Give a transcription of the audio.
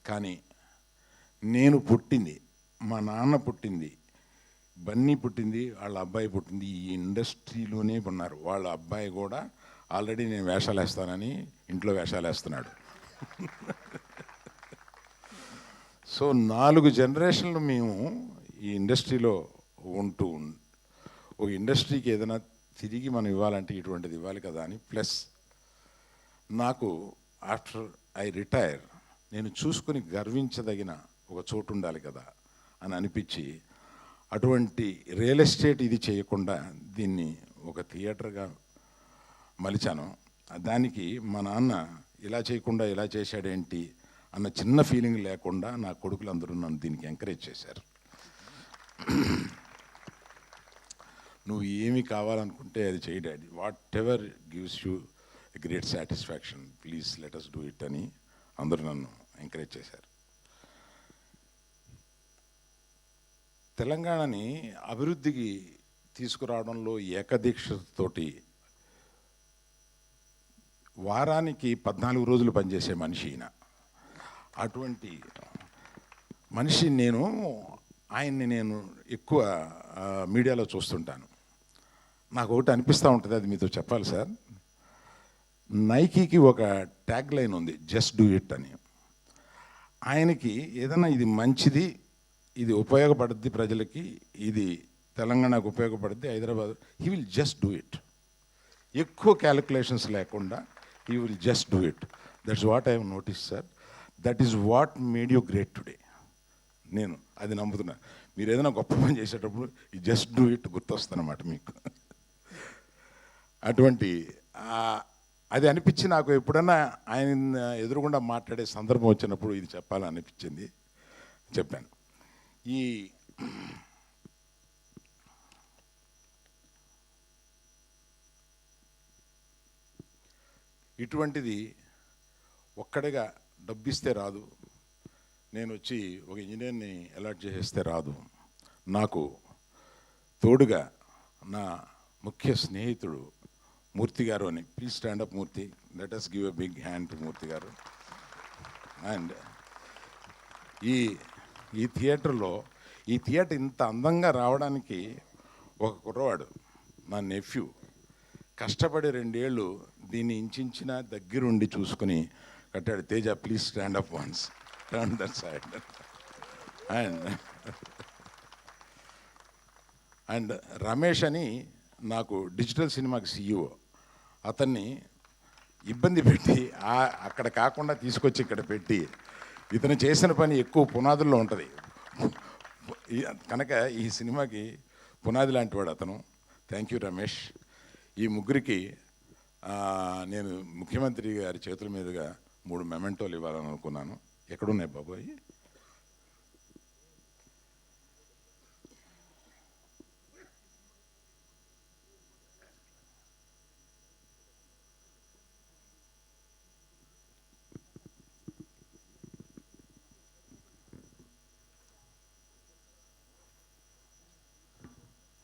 కానీ నేను పుట్టింది, మా నాన్న పుట్టింది, బన్నీ పుట్టింది, వాళ్ళ అబ్బాయి పుట్టింది ఈ ఇండస్ట్రీలోనే ఉన్నారు. వాళ్ళ అబ్బాయి కూడా ఆల్రెడీ నేను వేషాలు వేస్తానని ఇంట్లో వేషాలు వేస్తున్నాడు. సో 4 జనరేషన్లు మేము ఈ ఇండస్ట్రీలో ఉంటూ ఒక ఇండస్ట్రీకి ఏదైనా తిరిగి మనం ఇవ్వాలంటే ఇటువంటిది ఇవ్వాలి కదా అని. ప్లస్ నాకు ఆఫ్టర్ ఐ రిటైర్ నేను చూసుకొని గర్వించదగిన ఒక చోటు ఉండాలి కదా అని అనిపించి అటువంటి రియల్ ఎస్టేట్ ఇది చేయకుండా దీన్ని ఒక థియేటర్గా మలిచాను. దానికి మా నాన్న ఇలా చేయకుండా ఇలా చేశాడేంటి అన్న చిన్న ఫీలింగ్ లేకుండా నా కొడుకులందరూ నన్ను దీనికి ఎంకరేజ్ చేశారు. నువ్వు ఏమి కావాలనుకుంటే అది చేయి daddy, whatever gives you a great satisfaction, please let us do it అని అందరూ నన్ను ఎంకరేజ్ చేశారు. తెలంగాణని అభివృద్ధికి తీసుకురావడంలో ఏకదీక్షతోటి వారానికి 14 రోజులు పనిచేసే మనిషి ఈయన. అటువంటి మనిషి ఆయన్ని నేను ఎక్కువ మీడియాలో చూస్తుంటాను. నాకు ఒకటి అనిపిస్తూ ఉంటుంది, అది మీతో చెప్పాలి సార్. నైకీకి ఒక ట్యాగ్ లైన్ ఉంది, జస్ట్ డూ ఇట్ అని. ఆయనకి ఏదైనా ఇది మంచిది, ఇది ఉపయోగపడుద్ది ప్రజలకి, ఇది తెలంగాణకు ఉపయోగపడుద్ది, Hyderabad, he will just do it. ఎక్కువ క్యాలిక్యులేషన్స్ లేకుండా he will just do it. That's what I have notice sir. That is what made you great today. నేను అది నమ్ముతున్నా. మీరు ఏదైనా గొప్ప పని చేసేటప్పుడు ఈ జస్ట్ డూ ఇట్ గుర్తొస్తుందన్నమాట మీకు. అటువంటి అది అనిపించి నాకు ఎప్పుడన్నా ఆయన ఎదురుగుండా మాట్లాడే సందర్భం వచ్చినప్పుడు ఇది చెప్పాలని అనిపించింది, చెప్పాను. ఇటువంటిది ఒక్కడిగా డబ్బిస్తే రాదు, నేను వచ్చి ఒక ఇంజనీర్ని అలాట్ చేసేస్తే రాదు. నాకు తోడుగా నా ముఖ్య స్నేహితుడు మూర్తి గారు అని. Please stand up Murthy, let us give a big hand to Murthy గారు. అండ్ ఈ థియేటర్లో ఈ థియేటర్ ఇంత అందంగా రావడానికి ఒక కుర్రవాడు, నా నెఫ్యూ, కష్టపడి 2 ఏళ్ళు దీన్ని ఇంచిన దగ్గరుండి చూసుకుని కట్టాడు. Teja, please stand up once, turn that side. And Ramesh అని నాకు డిజిటల్ సినిమాకి CEO, అతన్ని ఇబ్బంది పెట్టి అక్కడ కాకుండా తీసుకొచ్చి ఇక్కడ పెట్టి, ఇతను చేసిన పని ఎక్కువ పునాదుల్లో ఉంటుంది కనుక ఈ సినిమాకి పునాది లాంటి వాడు అతను. Thank you Ramesh. ఈ ముగ్గురికి నేను ముఖ్యమంత్రి గారి చేతుల మీదుగా 3 మెమెంటోలు ఇవ్వాలని అనుకున్నాను. ఎక్కడున్నాయి బాబోయ్?